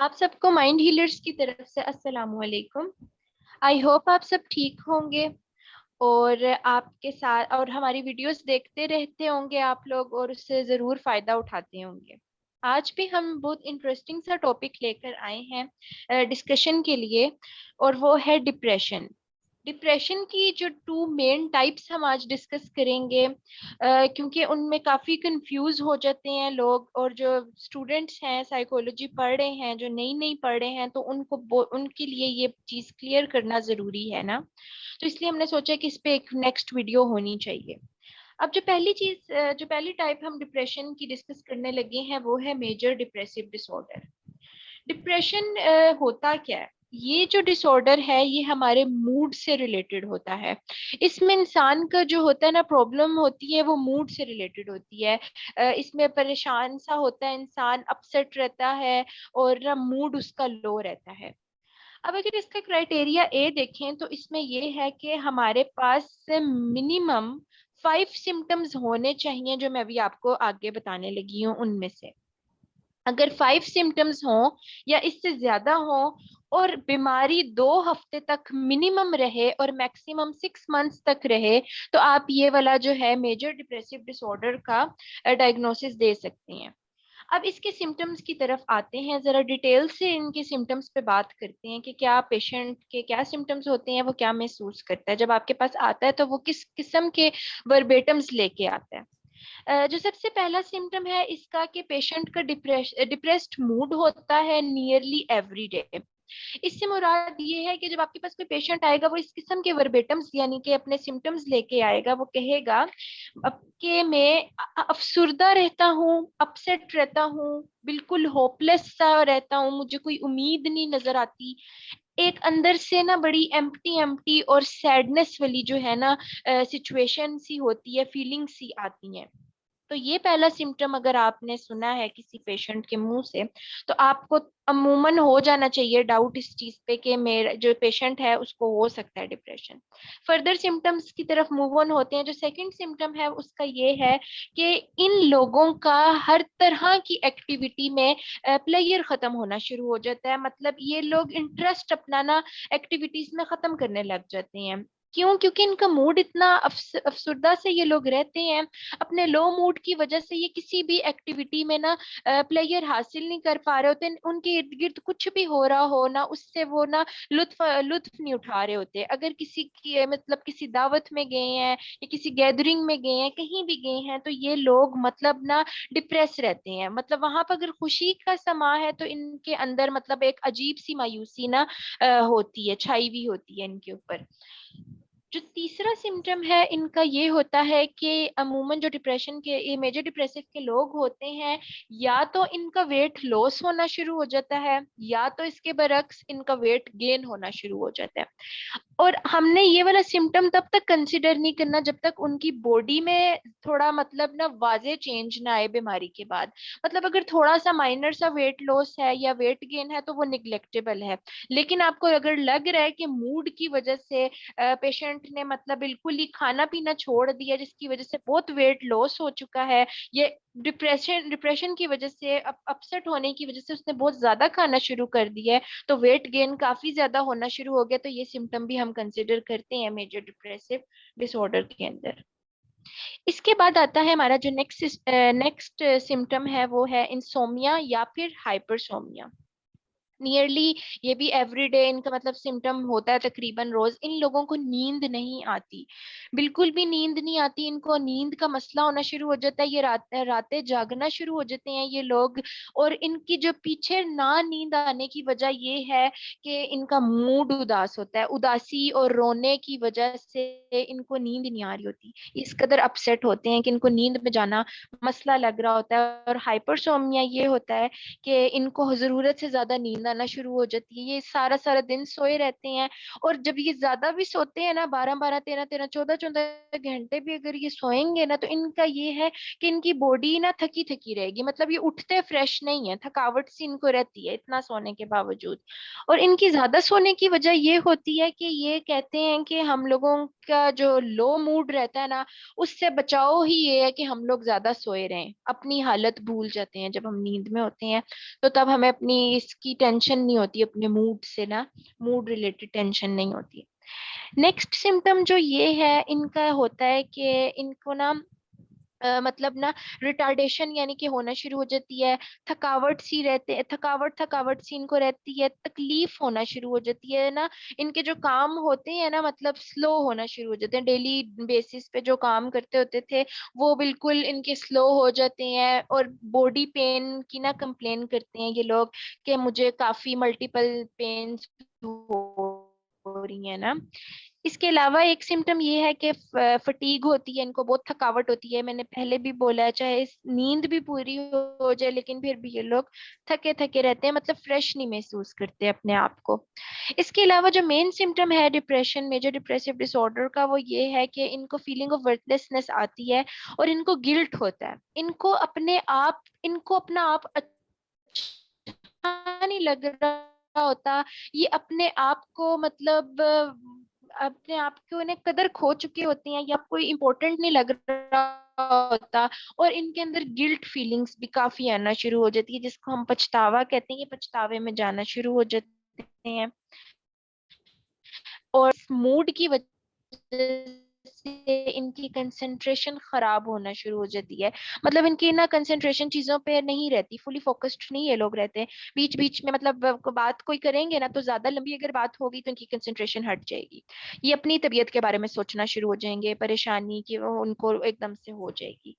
आप सबको mind healers की तरफ से अस्सलाम वालेकुम। आई होप आप सब ठीक होंगे और आपके साथ और हमारी वीडियोस देखते रहते होंगे आप लोग और उससे ज़रूर फ़ायदा उठाते होंगे। आज भी हम बहुत इंटरेस्टिंग सा टॉपिक लेकर आए हैं डिस्कशन के लिए, और वो है डिप्रेशन। डिप्रेशन की जो टू मेन टाइप्स हम आज डिस्कस करेंगे, क्योंकि उनमें काफ़ी कंफ्यूज हो जाते हैं लोग, और जो स्टूडेंट्स हैं साइकोलॉजी पढ़ रहे हैं, जो नई नई पढ़ रहे हैं, तो उनके लिए ये चीज़ क्लियर करना ज़रूरी है ना। तो इसलिए हमने सोचा कि इस पे एक नेक्स्ट वीडियो होनी चाहिए। अब जो पहली टाइप हम डिप्रेशन की डिस्कस करने लगे हैं वो है मेजर डिप्रेसिव डिसऑर्डर। डिप्रेशन होता क्या है? ये जो डिसऑर्डर है ये हमारे मूड से रिलेटेड होता है। इसमें इंसान का जो होता है ना, प्रॉब्लम होती है वो मूड से रिलेटेड होती है। इसमें परेशान सा होता है इंसान, अपसेट रहता है और ना मूड उसका लो रहता है। अब अगर इसका क्राइटेरिया ए देखें तो इसमें ये है कि हमारे पास मिनिमम 5 सिम्टम्स होने चाहिए, जो मैं अभी आपको आगे बताने लगी हूँ उनमें से। अगर 5 सिम्टम्स हों या इससे ज्यादा हों और बीमारी 2 हफ्ते तक मिनिमम रहे और मैक्सिमम 6 मंथ्स तक रहे, तो आप ये वाला जो है मेजर डिप्रेसिव डिसऑर्डर का डायग्नोसिस दे सकते हैं। अब इसके सिम्टम्स की तरफ आते हैं, जरा डिटेल से इनके सिम्टम्स पे बात करते हैं कि क्या पेशेंट के क्या सिम्टम्स होते हैं, वो क्या महसूस करता है जब आपके पास आता है, तो वो किस किस्म के वर्बेटम्स लेके आता है। जो सबसे पहला सिम्टम है इसका कि पेशेंट का डिप्रेस्ड मूड होता है नियरली एवरी डे। इससे मुराद ये है कि जब आपके पास कोई पेशेंट आएगा वो इस किस्म के वर्बेटम्स यानी कि अपने सिम्टम्स लेके आएगा। वो कहेगा कि मैं अफसुर्दा रहता हूँ, अपसेट रहता हूँ, बिल्कुल होपलेस सा रहता हूँ, मुझे कोई उम्मीद नहीं नजर आती। एक अंदर से ना बड़ी एम्प्टी एम्प्टी और सैडनेस वाली जो है ना सिचुएशन सी होती है, फीलिंग सी आती है। तो ये पहला सिम्टम अगर आपने सुना है किसी पेशेंट के मुंह से, तो आपको अमूमन हो जाना चाहिए डाउट इस चीज पे कि मेरा जो पेशेंट है उसको हो सकता है डिप्रेशन। फर्दर सिम्टम्स की तरफ मूव ऑन होते हैं। जो सेकंड सिम्टम है उसका ये है कि इन लोगों का हर तरह की एक्टिविटी में प्लेयर खत्म होना शुरू हो जाता है। मतलब ये लोग इंटरेस्ट अपना ना एक्टिविटीज में खत्म करने लग जाते हैं। क्यों? क्योंकि इनका मूड इतना अफसुर्दा से ये लोग रहते हैं। अपने लो मूड की वजह से ये किसी भी एक्टिविटी में ना प्लेयर हासिल नहीं कर पा रहे होते। उनके इर्द गिर्द कुछ भी हो रहा हो ना, उससे वो ना लुत्फ लुत्फ नहीं उठा रहे होते। अगर किसी की मतलब किसी दावत में गए हैं या किसी गैदरिंग में गए हैं, कहीं भी गए हैं, तो ये लोग मतलब ना डिप्रेस रहते हैं। मतलब वहां पर अगर खुशी का समा है तो इनके अंदर मतलब एक अजीब सी मायूसी ना होती है, छाई हुई होती है इनके ऊपर। जो तीसरा सिम्टम है इनका ये होता है कि अमूमन जो डिप्रेशन के ये मेजर डिप्रेसिव के लोग होते हैं, या तो इनका वेट लॉस होना शुरू हो जाता है या तो इसके बरक्स इनका वेट गेन होना शुरू हो जाता है। और हमने ये वाला सिम्टम तब तक कंसिडर नहीं करना जब तक उनकी बॉडी में थोड़ा मतलब ना वाजे चेंज ना आए बीमारी के बाद। मतलब अगर थोड़ा सा माइनर सा वेट लॉस है या वेट गेन है तो वो निग्लेक्टेबल है। लेकिन आपको अगर लग रहा है कि मूड की वजह से पेशेंट ने मतलब बिल्कुल ही खाना पीना छोड़ दिया जिसकी वजह से बहुत वेट लॉस हो चुका है, ये डिप्रेशन डिप्रेशन की वजह से अपसेट होने की वजह से उसने बहुत ज्यादा खाना शुरू कर दिया है, तो वेट गेन काफी ज्यादा होना शुरू हो गया, तो ये सिम्टम भी हम कंसिडर करते हैं मेजर डिप्रेसिव डिसऑर्डर के अंदर। इसके बाद आता है हमारा जो नेक्स्ट सिम्टम है वो है इंसोमिया या फिर हाइपरसोमिया। नियरली ये भी एवरीडे इनका मतलब सिम्टम होता है तकरीबन रोज। इन लोगों को नींद नहीं आती, बिल्कुल भी नींद नहीं आती। इनको नींद का मसला होना शुरू हो जाता है, ये रातें जागना शुरू हो जाते हैं ये लोग। और इनकी जो पीछे ना नींद आने की वजह ये है कि इनका मूड उदास होता है, उदासी और रोने की वजह से इनको नींद नहीं आ रही होती। इस कदर अपसेट होते हैं कि इनको नींद में जाना मसला लग रहा होता है। और हाइपरसोमिया ये होता है कि इनको जरूरत से ज्यादा नींद आना शुरू हो जाती है, ये सारा सारा दिन सोए रहते हैं। और जब ये ज्यादा भी सोते हैं ना, 12 12 13 13 14 14 घंटे भी अगर ये सोएंगे ना, तो इनका ये है कि इनकी बॉडी ना थकी थकी रहेगी, मतलब ये उठते फ्रेश नहीं है, थकावट सी इनको रहती है इतना सोने के बावजूद। और इनकी ज्यादा सोने की वजह ये होती है कि ये कहते हैं कि हम लोगों का जो लो मूड रहता है ना, उससे बचाव ही ये है कि हम लोग ज्यादा सोए रहें, अपनी हालत भूल जाते हैं जब हम नींद में होते हैं। तो तब हमें अपनी इसकी टेंशन नहीं होती, अपने मूड से ना, मूड रिलेटेड टेंशन नहीं होती। नेक्स्ट सिम्टम जो ये है इनका होता है कि इनको ना मतलब ना रिटार्डेशन यानी कि होना शुरू हो जाती है, थकावट सी रहते, थकावट थकावट सी इनको रहती है, तकलीफ होना शुरू हो जाती है ना, इनके जो काम होते हैं ना, मतलब स्लो होना शुरू हो जाते हैं, डेली बेसिस पे जो काम करते होते थे वो बिल्कुल इनके स्लो हो जाते हैं। और बॉडी पेन की ना कंप्लेन करते हैं ये लोग कि मुझे काफी मल्टीपल पेन्स हो रही है ना। इसके अलावा एक सिम्टम ये है कि फटीग होती है, इनको बहुत थकावट होती है। मैंने पहले भी बोला है, चाहे नींद भी पूरी हो जाए लेकिन फिर भी ये लोग थके थके रहते हैं, मतलब फ्रेश नहीं महसूस करते अपने आप को। इसके अलावा जो मेन सिम्टम है डिप्रेशन में, जो डिप्रेसिव डिसऑर्डर का, वो ये है कि इनको फीलिंग ऑफ वर्थलेसनेस आती है और इनको गिल्ट होता है, इनको अपने आप, इनको अपना आप अच्छा नहीं लग रहा होता, ये अपने आप को मतलब अपने आप को इन्हें कदर खो चुके होते हैं या कोई इम्पोर्टेंट नहीं लग रहा होता। और इनके अंदर गिल्ट फीलिंग्स भी काफी आना शुरू हो जाती है, जिसको हम पछतावा कहते हैं, ये पछतावे में जाना शुरू हो जाते हैं। और मूड की वजह से इनकी कंसंट्रेशन खराब होना शुरू हो जाती है, मतलब इनकी ना कंसंट्रेशन चीजों पे नहीं रहती, फुली फोकस्ड नहीं ये लोग रहते हैं। बीच बीच में मतलब बात कोई करेंगे ना, तो ज्यादा लंबी अगर बात होगी तो इनकी कंसंट्रेशन हट जाएगी, ये अपनी तबीयत के बारे में सोचना शुरू हो जाएंगे, परेशानी की वो उनको एकदम से हो जाएगी।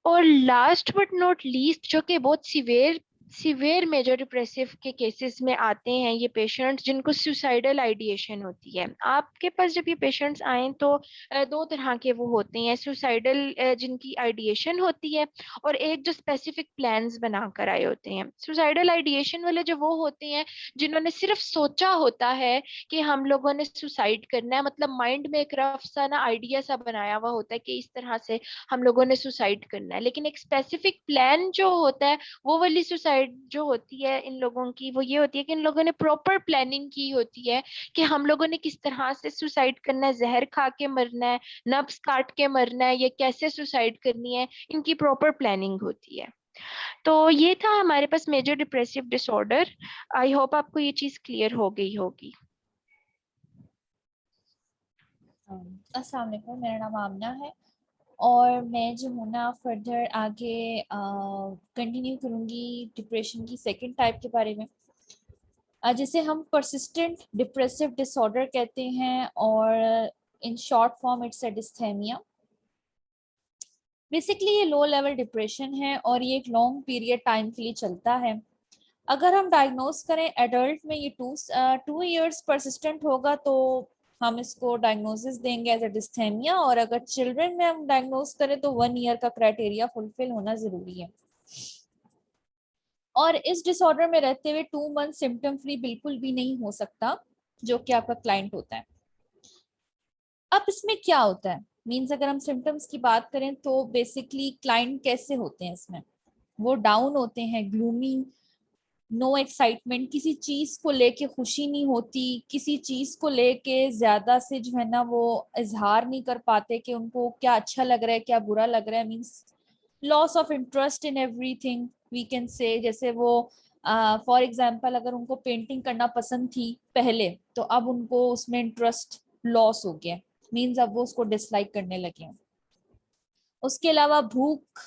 और लास्ट बट नॉट लीस्ट, जो कि बहुत सिवियर सिवियर मेजर डिप्रेसिव के केसेस में आते हैं ये पेशेंट्स, जिनको सुसाइडल आइडिएशन होती है। आपके पास जब ये पेशेंट्स आए तो दो तरह के वो होते हैं, सुसाइडल जिनकी आइडिएशन होती है, और एक जो स्पेसिफिक प्लान्स बनाकर आए होते हैं। सुसाइडल आइडिएशन वाले जो वो होते हैं जिन्होंने सिर्फ सोचा होता है कि हम लोगों ने सुसाइड करना है, मतलब माइंड में एक रफ सा ना आइडिया सा बनाया हुआ होता है कि इस तरह से हम लोगों ने सुसाइड करना है। लेकिन एक स्पेसिफिक प्लान जो होता है, वो वाली सुसाइड जो होती है इन लोगों की, वो ये होती है कि इन लोगों ने प्रॉपर प्लानिंग की होती है कि हम लोगों ने किस तरह से सुसाइड करना है, जहर खा के मरना है, नब्स काट के मरना है, या कैसे सुसाइड करनी है, इनकी प्रॉपर प्लानिंग होती है। तो ये था हमारे पास major depressive disorder. I hope आपको ये चीज क्लियर हो गई होगी। अस्सलाम वालेकुम, मेरा नाम आमना है और मैं जो हूँ ना फर्दर आगे कंटिन्यू करूँगी डिप्रेशन की सेकंड टाइप के बारे में, जिसे हम परसिस्टेंट डिप्रेसिव डिसऑर्डर कहते हैं, और in short form it's dysthymia. Basically ये लो लेवल डिप्रेशन है और ये एक लॉन्ग पीरियड टाइम के लिए चलता है। अगर हम डायग्नोज करें एडल्ट में ये 2 years परसिस्टेंट होगा तो हम इसको डायग्नोसिस देंगे एज अ डिस्थेमिया, और अगर चिल्ड्रन में हम डायग्नोज करें तो 1 year का क्राइटेरिया फुलफिल होना जरूरी है। और इस डिसऑर्डर में रहते हुए 2 month सिम्टम फ्री बिल्कुल भी नहीं हो सकता, जो कि आपका क्लाइंट होता है। अब इसमें क्या होता है, मीन्स अगर हम सिम्टम्स की बात करें तो बेसिकली क्लाइंट कैसे होते हैं इसमें, वो डाउन होते हैं, ग्लूमी, नो एक्साइटमेंट, किसी चीज को लेके खुशी नहीं होती, किसी चीज को लेके ज्यादा से जो है ना वो इजहार नहीं कर पाते कि उनको क्या अच्छा लग रहा है क्या बुरा लग रहा है, means loss of interest in everything we can say. जैसे वो फॉर एग्जाम्पल अगर उनको पेंटिंग करना पसंद थी पहले, तो अब उनको उसमें इंटरेस्ट लॉस हो गया, मीन्स अब वो उसको डिसलाइक करने लगे हैं। उसके अलावा भूख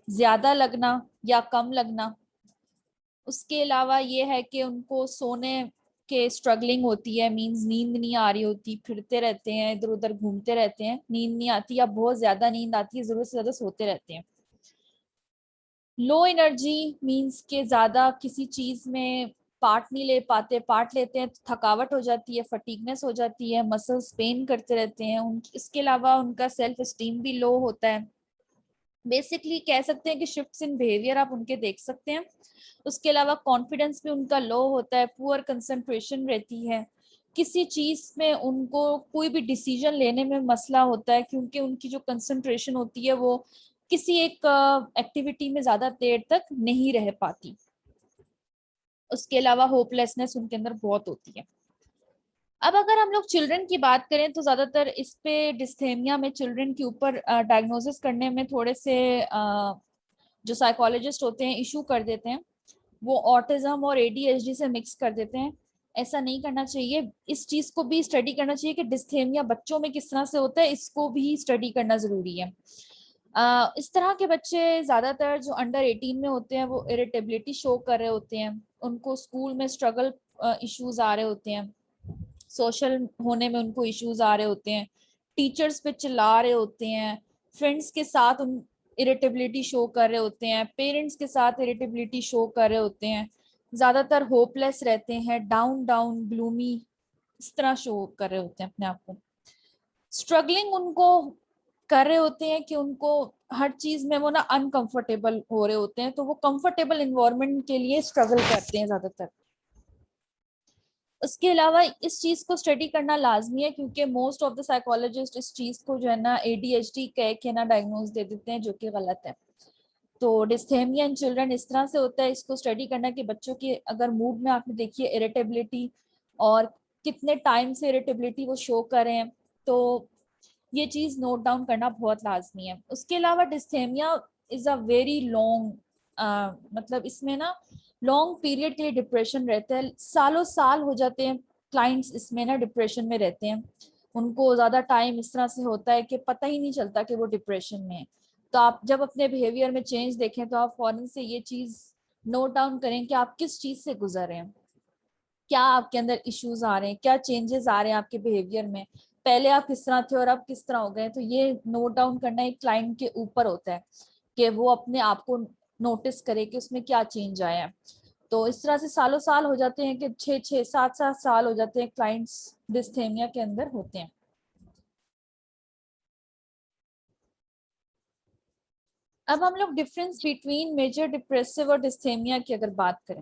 ज्यादा लगना या कम लगना। उसके अलावा ये है कि उनको सोने के स्ट्रगलिंग होती है, मींस नींद नहीं आ रही होती, फिरते रहते हैं, इधर उधर घूमते रहते हैं, नींद नहीं आती या बहुत ज्यादा नींद आती है, जरूरत से ज्यादा सोते रहते हैं। लो एनर्जी मींस के ज्यादा किसी चीज में पार्ट नहीं ले पाते, पार्ट लेते हैं तो थकावट हो जाती है, फटीगनेस हो जाती है, मसल्स पेन करते रहते हैं। इसके अलावा उनका सेल्फ एस्टीम भी लो होता है। बेसिकली कह सकते हैं कि शिफ्ट्स इन बिहेवियर आप उनके देख सकते हैं। उसके अलावा कॉन्फिडेंस भी उनका लो होता है, पुअर कंसंट्रेशन रहती है, किसी चीज में उनको कोई भी डिसीजन लेने में मसला होता है क्योंकि उनकी जो कंसंट्रेशन होती है वो किसी एक एक्टिविटी में ज्यादा देर तक नहीं रह पाती। उसके अलावा होपलेसनेस उनके अंदर बहुत होती है। अब अगर हम लोग चिल्ड्रन की बात करें तो ज्यादातर इस पे डिस्थेमिया में चिल्ड्रन के ऊपर डायग्नोसिस करने में थोड़े से जो साइकोलॉजिस्ट होते हैं इशू कर देते हैं, वो ऑटिज्म और एडीएचडी से मिक्स कर देते हैं। ऐसा नहीं करना चाहिए, इस चीज को भी स्टडी करना चाहिए कि डिस्थेमिया बच्चों में किस तरह से होता है, इसको भी स्टडी करना जरूरी है। इस तरह के बच्चे ज्यादातर जो अंडर 18 में होते हैं वो इरिटेबिलिटी शो कर रहे होते हैं, उनको स्कूल में स्ट्रगल इश्यूज आ रहे होते हैं, सोशल होने में उनको इश्यूज आ रहे होते हैं, टीचर्स पे चिल्ला रहे होते हैं, फ्रेंड्स के साथ उन इरिटेबिलिटी शो कर रहे होते हैं, पेरेंट्स के साथ इरिटेबिलिटी शो कर रहे होते हैं, ज्यादातर होपलेस रहते हैं, डाउन डाउन ग्लूमी इस तरह शो कर रहे होते हैं अपने आप को। स्ट्रगलिंग उनको कर रहे होते हैं कि उनको हर चीज में वो ना अनकंफर्टेबल हो रहे होते हैं, तो वो कंफर्टेबल इन्वायरमेंट के लिए स्ट्रगल करते हैं ज्यादातर। उसके अलावा इस चीज को स्टडी करना लाजमी है क्योंकि मोस्ट ऑफ द साइकोलॉजिस्ट इस चीज को जो है ना एडीएचडी कह के ना डायग्नोज दे देते हैं, जो कि गलत है। तो डिस्थेमिया इन चिल्ड्रन इस तरह से होता है, इसको स्टडी करना कि बच्चों की अगर मूड में आपने देखिए इरिटेबिलिटी और कितने टाइम से इरिटेबिलिटी वो शो कर रहे हैं, तो ये चीज नोट डाउन करना बहुत लाजमी है। उसके अलावा डिस्थेमिया इज अ वेरी लॉन्ग, मतलब इसमें ना लॉन्ग पीरियड के लिए डिप्रेशन रहता है, सालों साल हो जाते हैं क्लाइंट्स इसमें ना डिप्रेशन में रहते हैं, उनको ज्यादा टाइम इस तरह से होता है कि पता ही नहीं चलता कि वो डिप्रेशन में है। तो आप जब अपने बिहेवियर में चेंज देखें तो आप फौरन से ये चीज नोट डाउन करें कि आप किस चीज से गुजर रहे हैं, क्या आपके अंदर इश्यूज आ रहे हैं, क्या चेंजेस आ रहे हैं आपके बिहेवियर में, पहले आप किस तरह थे और अब किस तरह हो गए। तो ये नोट डाउन करना एक क्लाइंट के ऊपर होता है कि वो अपने आप को नोटिस करे कि उसमें क्या चेंज आया है। तो इस तरह से सालों साल हो जाते हैं कि 6-7 साल हो जाते हैं क्लाइंट्स डिस्थेमिया के अंदर होते हैं। अब हम लोग डिफरेंस बिटवीन मेजर डिप्रेसिव और डिस्थेमिया की अगर बात करें,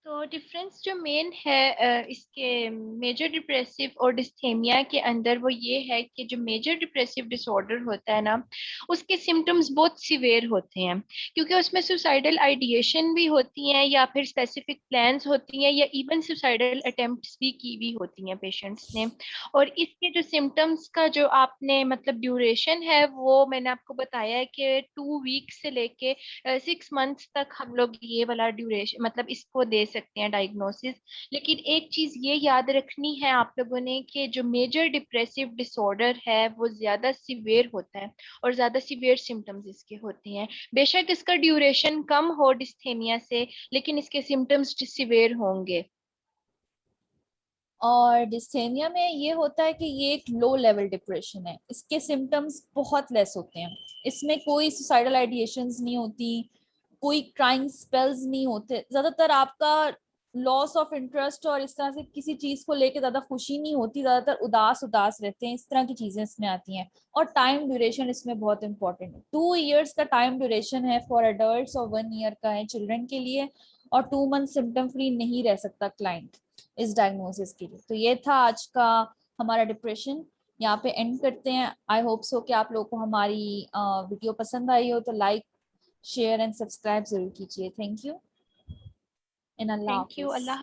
तो डिफरेंस जो मेन है इसके मेजर डिप्रेसिव और डिस्थेमिया के अंदर वो ये है कि जो मेजर डिप्रेसिव डिसऑर्डर होता है ना, उसके सिम्टम्स बहुत सिवियर होते हैं, क्योंकि उसमें सुसाइडल आइडिएशन भी होती हैं या फिर स्पेसिफिक प्लान्स होती हैं या इवन सुसाइडल अटेम्प्ट्स भी की हुई होती हैं पेशेंट्स ने। और इसके जो सिम्टम्स का जो आपने मतलब ड्यूरेशन है वो मैंने आपको बताया है कि 2 वीक्स से लेके 6 मंथ्स तक हम लोग ये वाला ड्यूरेशन मतलब इसको दे सकते हैं डायग्नोसिस। लेकिन एक चीज ये याद रखनी है आप लोगों ने कि जो मेजर डिप्रेसिव डिसऑर्डर है वो ज्यादा सिवियर होता है और ज्यादा सिवियर सिम्टम्स इसके होते हैं। बेशक इसका ड्यूरेशन कम हो डिस्थेमिया से, लेकिन इसके सिम्टम्स सिवियर होंगे। और डिस्थेनिया में ये होता है कि ये एक लो लेवल डिप्रेशन है, इसके सिम्टम्स बहुत लेस होते हैं, इसमें कोई सुसाइडल आइडिएशंस नहीं होती, कोई क्राइंग स्पेल्स नहीं होते, ज्यादातर आपका लॉस ऑफ इंटरेस्ट और इस तरह से किसी चीज को लेके ज्यादा खुशी नहीं होती, ज्यादातर उदास उदास रहते हैं, इस तरह की चीजें इसमें आती हैं। और टाइम ड्यूरेशन इसमें बहुत इंपॉर्टेंट है, 2 years का टाइम ड्यूरेशन है फॉर अडल्ट और 1 year का है चिल्ड्रन के लिए, और 2 month सिम्टम फ्री नहीं रह सकता क्लाइंट इस डायग्नोसिस के लिए। तो ये था आज का हमारा डिप्रेशन, यहाँ पे एंड करते हैं। आई होप सो कि आप लोगों को हमारी वीडियो पसंद आई हो, तो लाइक शेयर एंड सब्सक्राइब जरूर कीजिए। Thank you in Allah thank you. Hafiz. Allah